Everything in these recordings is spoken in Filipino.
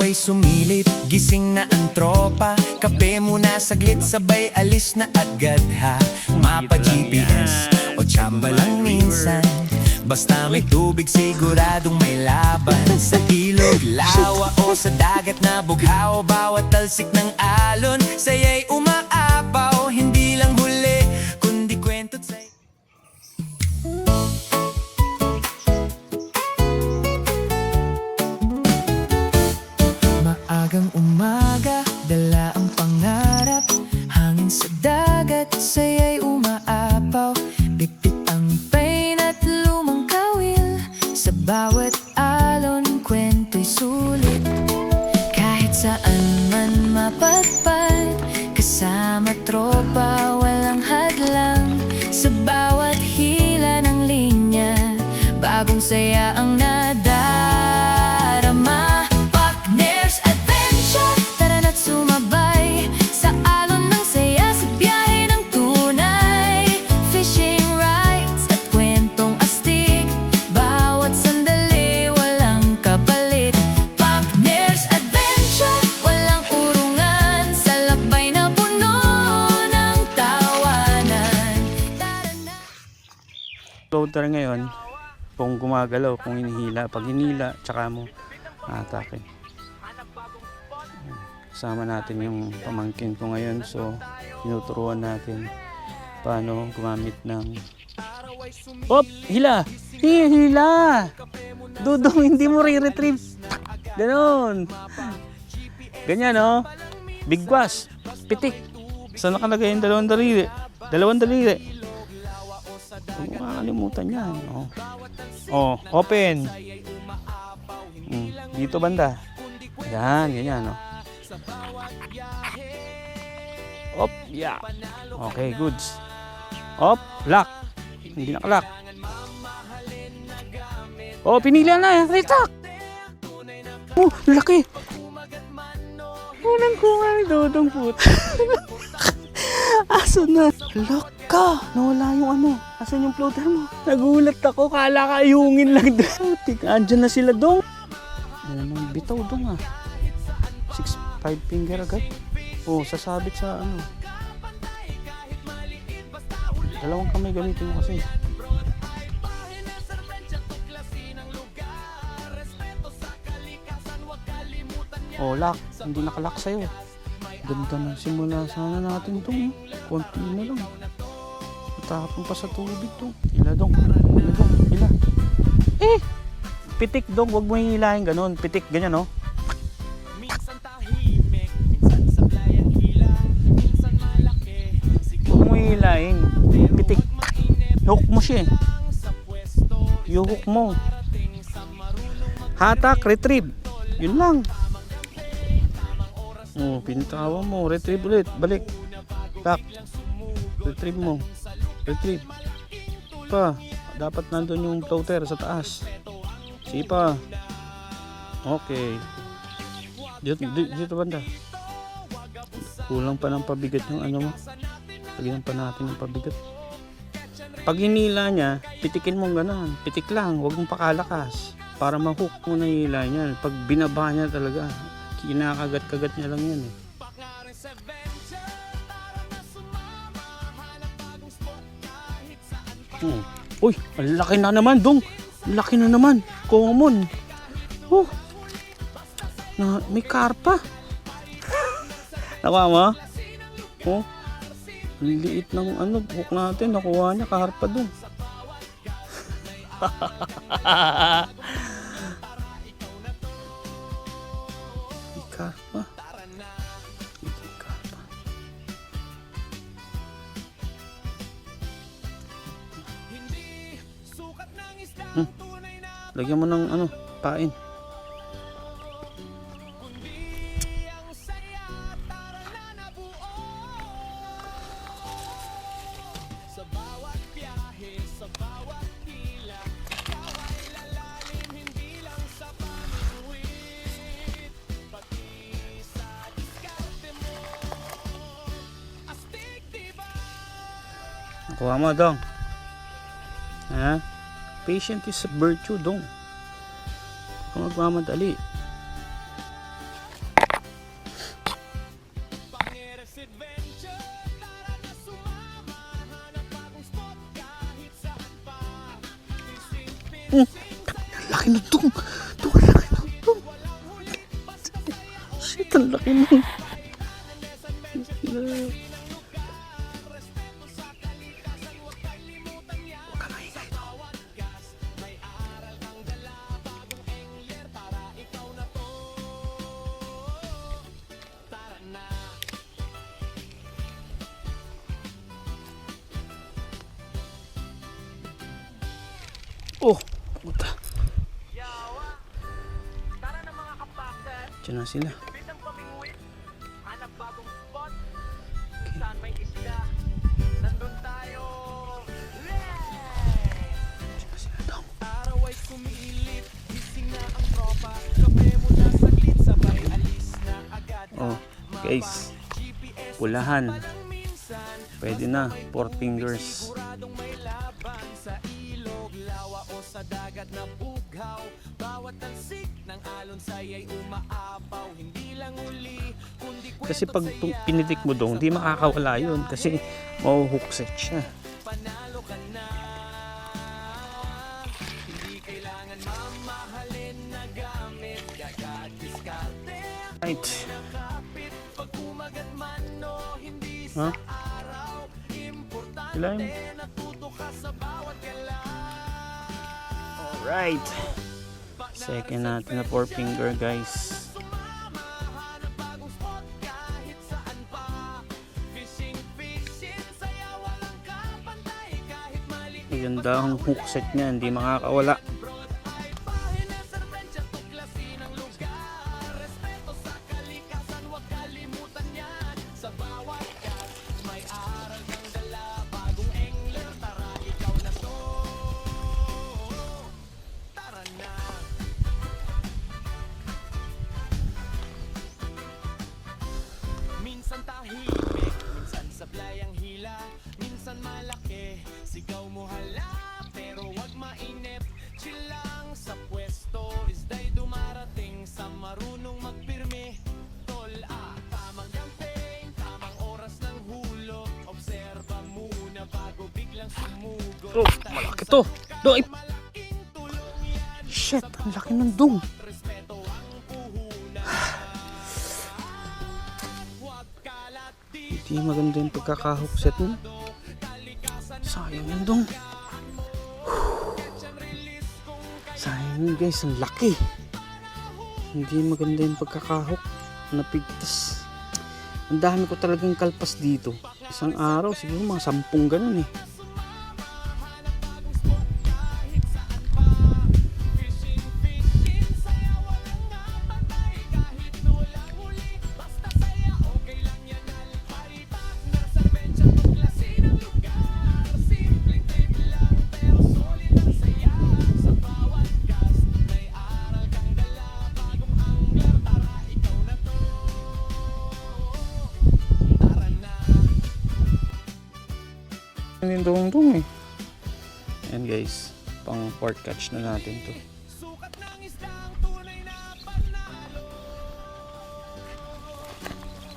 Sabay sumilip, gising na ang tropa. Kape muna saglit, sabay alis na agad ha. Mapa GPS o tsamba lang minsan, basta may tubig siguradong may laban. Sa ilog, lawa o sa dagat na bughaw, bawat talsik ng alon saya'y umaapaw. Hindi lang huli, kundi kwento't say. Maagang umaga, dala ang pangarap. Hangin sa dagat, saya'y umaapaw. Bipit ang pain at lumang kawil. Sa bawat alon, kwento'y sulit. Kahit saan man mapadpad, kasama tropa, walang hadlang. Sa bawat hila ng linya, bagong saya ang nadarama. Partners Adventure, tara na't sumabay sa alon ng saya, sa biyahe ng tunay. Fishing rides at kwentong astig, bawat sandali walang kapalit. Partners Adventure, walang urungan, sa lakbay na puno ng tawanan. Tara na. Floater ngayon, kung gumagalaw, kung hinihila. Pag hinila, tsaka mo atake. Kasama natin yung pamangkin ko ngayon, so tinuturuan natin paano gumamit ng hila! Hila! Dudong, hindi mo re-retrieve. Ganon. Ganyan, no? Bigwas, pitik. Saan nakalagay yung dalawang daliri? Dalawang daliri. Huwag mo kakalimutan yan. Open. Dito banda. Yan, ganyan. Yeah. Okay, goods. Lock. Hindi nakalock. Pinila na. Retak. Laki. Unang kuha ni Dodong puto. Aso na. Lock ka. Nawala yung ano. Asan yung floater mo? Nagulat ako. Kala ka ayungin lang doon. Andyan na sila dong. Ano, bitaw dong 5 finger agad. Sasabit sa ano. Dalawang kamay gamitin mo kasi. Lock. Hindi nakalock sa'yo. Ganda ng simula sana natin itong. Konti na lang. Matapon pa sa tubig to. Ila dong. Ila. Pitik dong. Huwag mo hihilahin ganun. Pitik ganyan, no? Huwag mo hihilahin. Pitik. Hook mo siya. Yung-hook mo. Hatak, retrieve. Yun lang. Pinitawan mo. Retrieve ulit. Balik. Tak. Retrieve mo. Retrieve. Pa. Dapat nandun yung floater sa taas. Sipa. Okay. Dito banda. Kulang pa ng pabigat yung ano mo. Lagyan pa natin ng pabigat. Pag hinila niya, pitikin mo gano'n. Pitik lang. Huwag mong pakalakas. Para ma-hook mo na hila niya. Pag binaba niya talaga, kinakagat-kagat niya lang yan . Uy, ang laki na naman dong. Laki na naman. Common. May karpa. Nakuha mo? Liit ng hook natin. Nakuha niya karpa dong. May karpa. Lagyan mo ng pain. Kuha mo dong. Patient is a virtue dong. Kung magmamadali. Ang laki nun. Oh, puta. Tara na mga kapakter, Diyan na sila. bitang pamingwit, hanap bagong spot, saan may isla, nandun tayo. Diyan na sila daw. Araw ay kumilit, gising na ang tropa, kape mo na saglit, sabay alis na agad. Oh, guys. Pulahan. Pwede na. 4 fingers. Siguradong may laban sa ilog, lawa o sa dagat na bughaw. Bawat tansik ng alon saya'y umaapaw. Hindi lang uli, kundi Kasi kwento pag saya. pinitik mo doon, hindi makakawala yun. Kasi mahuhookset siya. Panalo ka na. Hindi kailangan mamahalin na gamit. Gagat diskarte Right. nakapit. Pag kumagat man o hindi Ha? sa araw. Importante Ilan? natuto ka sa bawat galaw. Alright. Second natin na 4 finger, guys. Sumama, hanap bagong spot kahit saan pa. Fishing, saya walang kapantay. Kahit maliit Maganda ang hookset niya. Hindi makakawala. broad ay pahina, serbensya, tuklasin ang lugar. Respeto sa kalikasan, huwag kalimutan yan. Sa bawat cast, may aral kang dala. Bagong angler, tara ikaw na to. Tara na. Minsan tahimik, minsan sablay ang hila, minsan malaki, sigaw mo hala, pero wag mainip. Chill lang sa pwesto, isday dumarating sa marunong magpirmi. Tol, tamang campaign, tamang oras ng hulog. Obserba muna bago biglang sumugod. Oh, malaki to. Doy! Malaking tulong yan, Shit, ang laki ng dong. respeto ang puhunan. Huwag kalat di Hindi maganda yung pagkakahookset mo. Sayang yun dong. Sayang yun, guys, ang laki. Hindi maganda yung pagkakahook. Napigtas. Ang dami ko talagang kalpas dito. Isang araw, siguro mga 10 ganun eh. saya walang napatay. Kahit walang huli, basta saya okay lang yan. Alpay partner, serbensya, tuklasin ang lugar. Simpleng trip lang pero solid ang saya. Sa bawat cast, may aral kang dala. Bagong angler, tara ikaw na to. Tara na. Ano yung dong eh. Ayan guys, pang port catch na natin to. Sukat ng isdang tunay na panalo.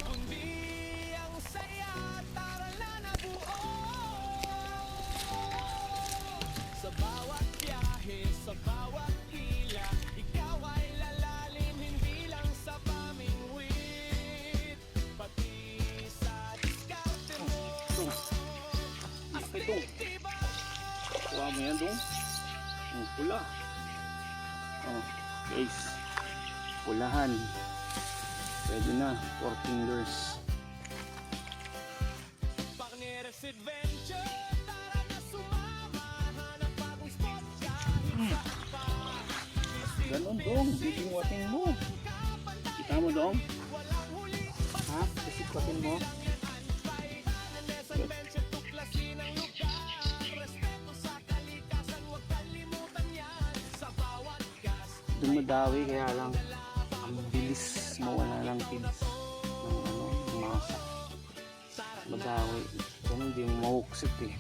Kundi ang saya, tara na nabuo. Sa bawat biyahe, sa bawat hila, ikaw ay lalalim, hindi lang sa pamingwit, pati sa diskarte mo. Ito. Kuha mo yan dong. Ang pula. Oh, guys. Pulahan. Pwede na. 4 fingers. Partneres adventure, tara na sumama, hanap bagong spot kahit saan pa. Ganon dong. Bitingwatin mo. Kita mo dong? Walang huli, Ha? Bisikwatin mo? adventure, tuklasin ang lugar. Respeto sa kalikasan, huwag kalimutan yan. Sa bawat gas, Dumadawi kaya lang ang bilis mawala ng pins ng ano, ng masa. Madawi. Kung hindi mo mahookset eh.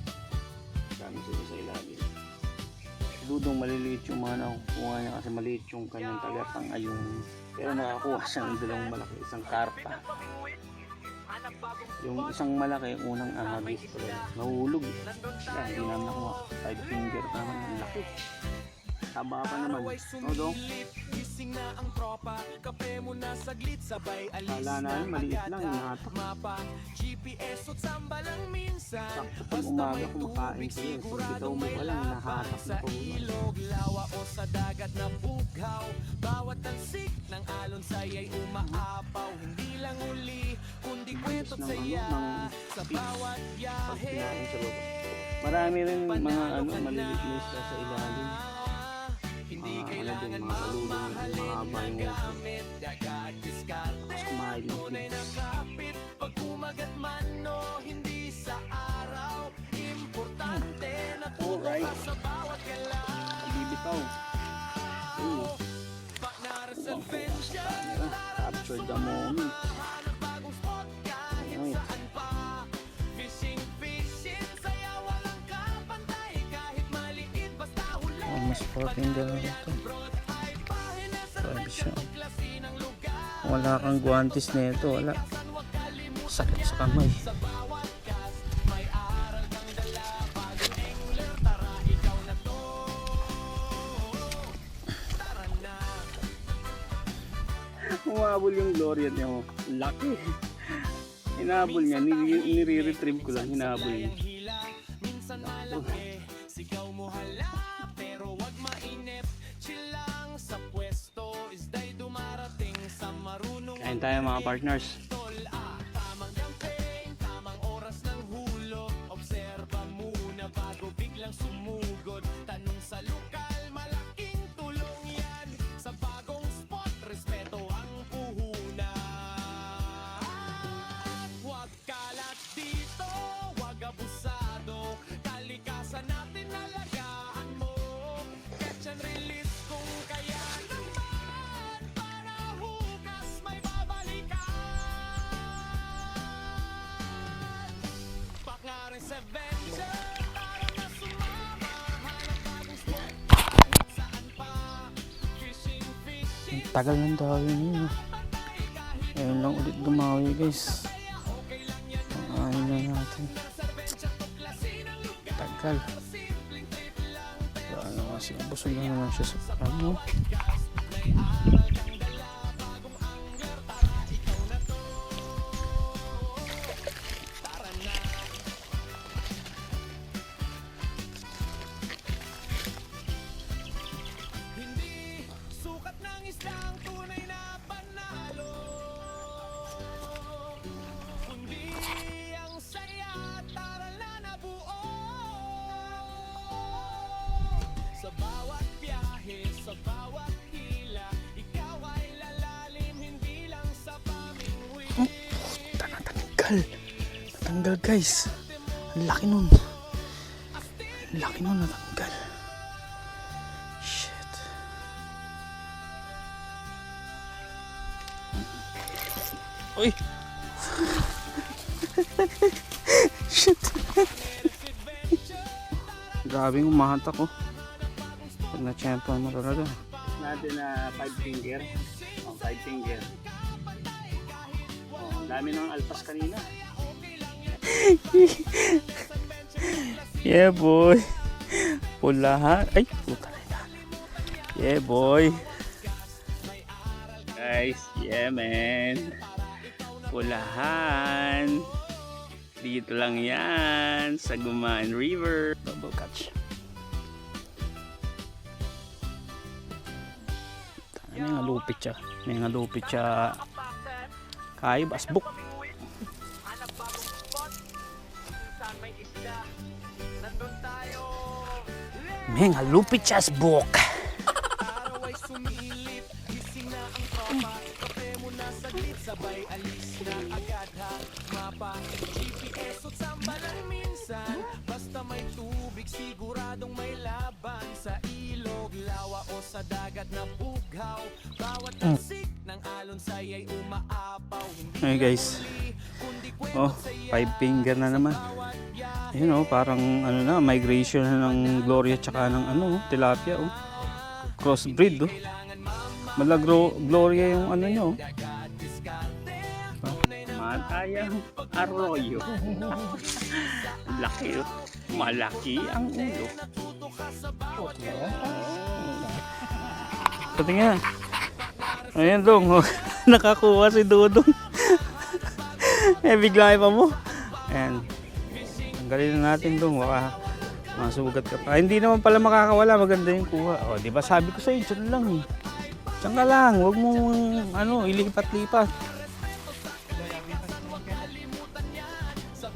Dami sila sa ilalim. Dudong maliliit yung mga nakukuha niya kasi maliit yung kanyang tagatang ayong. Pero nakakuha siya ng dalawang malaki, isang karpa. hanap bagong Yung isang malaki, unang ahagis pero nahulog eh. Kaya hindi namin nakuha. 5 finger naman, ang laki. Taba pa naman. No, dong? gising Gising na ang tropa, kape muna saglit, sabay alis Kala na namin maliit lang, agad hinahatak. mapa, GPS at samba lang minsan. Sakto pag umaga kumakain sila, so bitaw mo pa lang, nahatak na sa po. ilog, lawa o sa dagat na bughaw. Bawat tansik ng alon saya'y umaapaw. Hindi lang uli, kundi kwento ng saya ng sa bawat pag biyahe. kinain sa loob. Marami rin mga maliliit na isda sa ilalim. Hindi Ano kailangan din, mga kalulong, mamahalin mahaba na yung gamit, dagat diskarte. Tapos kumain ng Tunay na fish. kapit, pag kumagat man o hindi sa araw. Importante na tuto Alright. ka sa bawat galaw. Bibitaw. Partners adventure, Capture the moment. hanap bagong spot kahit Alright. saan pa. Fishing, saya walang kapantay. Kahit maliit basta huli. Oh, mas parking gano'n ito. Grabe siya. Wala kang guantes na ito. Wala. Sakit sa kamay. Umabol yung Gloria niya mo. Laki. Hinabol niya. Nire-retrieve ko lang. Hinabol niya. Minsan malaki, sigaw mo hala, pero wag mainip. Chill lang sa pwesto, isda'y dumarating sa marunong Kain tayo mga partners. tol. Tamang campaign, tamang oras ng hulog. Obserba muna bago biglang sumugod. Tanong sa lokal, malaking tulong yan. Sa bagong spot, respeto ang puhunan. Huwag kalat dito, huwag abusado. Kalikasan natin alagaan mo. Catch and release kung kaya naman. Para hukas may babalikan. Pangarin sa venture, para na sumama. Hanap bagong spot kahit saan pa. Fishing, Ang tagal ng dawin niyo. Ayun lang ulit dumawi guys. Pakain na natin. Tagal. Ano kasi busog na naman siya sa ano. hindi sukat ng isang tunay na panalo, kundi ang saya at aral na nabuo. Sa bawat biyahe, sa bawat hila, ikaw ay lalalim, hindi lang sa pamingwi. Natanggal. Natanggal guys. Ang laki nun. Ang laki nun natanggal. Shit. Uy. Shit. Grabe yung umahatak ko. Pag na-champion mo talaga. Natin na 5 finger. Oh, 5 finger. Oh, ang dami ng alpas kanina. Yeah boy. Pulahan. Ay, puta na yan. Yeah boy. Guys, yeah man. Pulahan. Dito lang yan sa Gumaan River. Double catch. May nga lupit siya. May nga lupit siya. Kayo basbuk. Hanap bagong spot, minsan may isda, nandun tayo. May nga lupit siya asbuk. Araw ay sumilip, gising na ang tropa. Kape muna saglit, sabay alis na agad ha. Mapa, GPS at samba lang minsan. Basta may tubig, siguradong may laban. Sa ilog, lawa o sa dagat na bughaw. Bawat tansik ng alon saya'y umaapaw. Hindi Hey guys. kundi Oh, 5 finger na naman. Ayun oh, parang ano na, migration na ng Gloria tsaka ng ano, tilapia oh. Crossbreed oh. Malagro Gloria yung ano nyo oh. Matayang arroyo. Laki oh. Malaki ang ulo. Patingin. Ayan dong, nakakuha si Dudong. Bigla pa mo. Ayan. Tanggalin na natin dong, baka masugat ka pa. Hindi naman pala makakawala, maganda yung kuha. O, di ba sabi ko sa'yo, dyan lang eh. Diyan ka lang, huwag mong ilipat-lipat.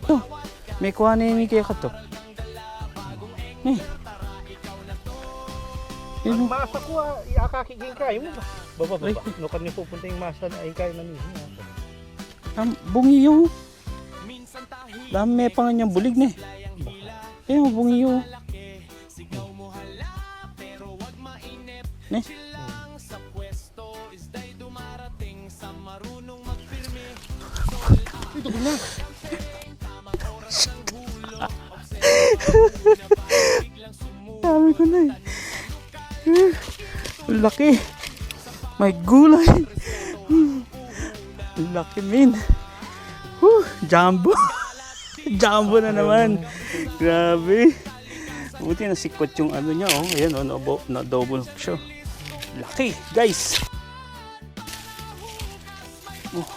Oh, may kuha na yung Ikea ka to. Ang masa ko iakakiging kayo mo ba? Baba. No kami pupunta yung masa na ay kayo na niya. Bungiyo. Dami pa nga niyang bulig na eh. Ayun, bungiyo. Ne? Ito na. Sabi ko na eh. Ang laki. May gulay. Ang laki min. Jumbo. Jumbo na naman. Grabe. Buti nasikot yung ano niya oh. Ayan oh, na-double siya. Laki guys. Oh.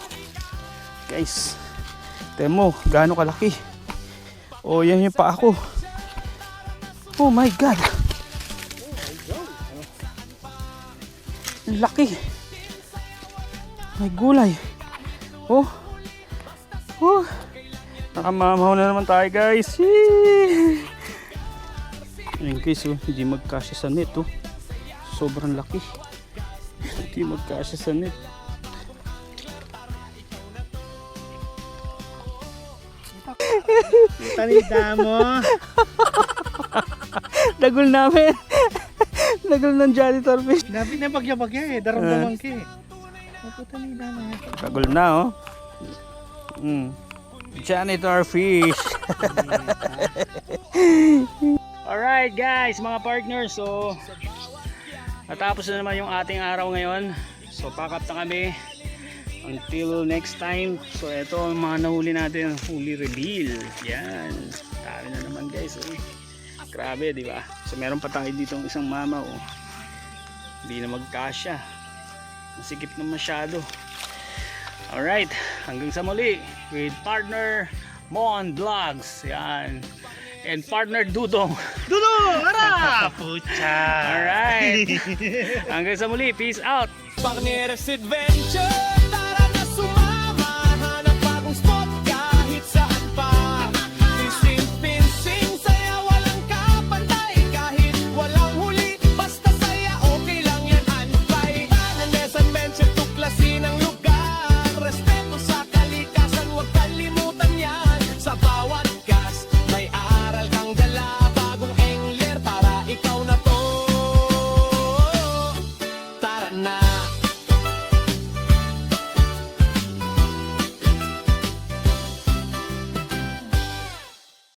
Guys. Tignan mo, gaano kalaki. Oh, yan yung paa ko. Oh my God. Ang laki. May gulay. Oh. Oh. Nakamamaw na naman tayo guys. Yee! Ayun guys oh, hindi magkasya sa net oh. Sobrang laki. Hindi magkasya sa net. Tanida mo. Dagol namin. Dagol ng janitor fish. Gabi na bagya-bagya eh. Daramdaman ka eh. Opo, tanida mo. Dagol na oh. Janitor fish. Alright guys, mga partners. So natapos na naman yung ating araw ngayon. So pack up na kami until next time. So ito ang mga nahuli natin, huli reveal. Yan. Dami na naman guys. Oh. Grabe, di ba? So meron pa tayo dito ng isang mama oh. Hindi na magkasya. Masikip na masyado. Alright, hanggang sa muli with partner Mon Vlogs. Yan. And partner Dudong. Dudong! Ara! Pucha! Alright. Hanggang sa muli. Peace out. Partner's Adventure.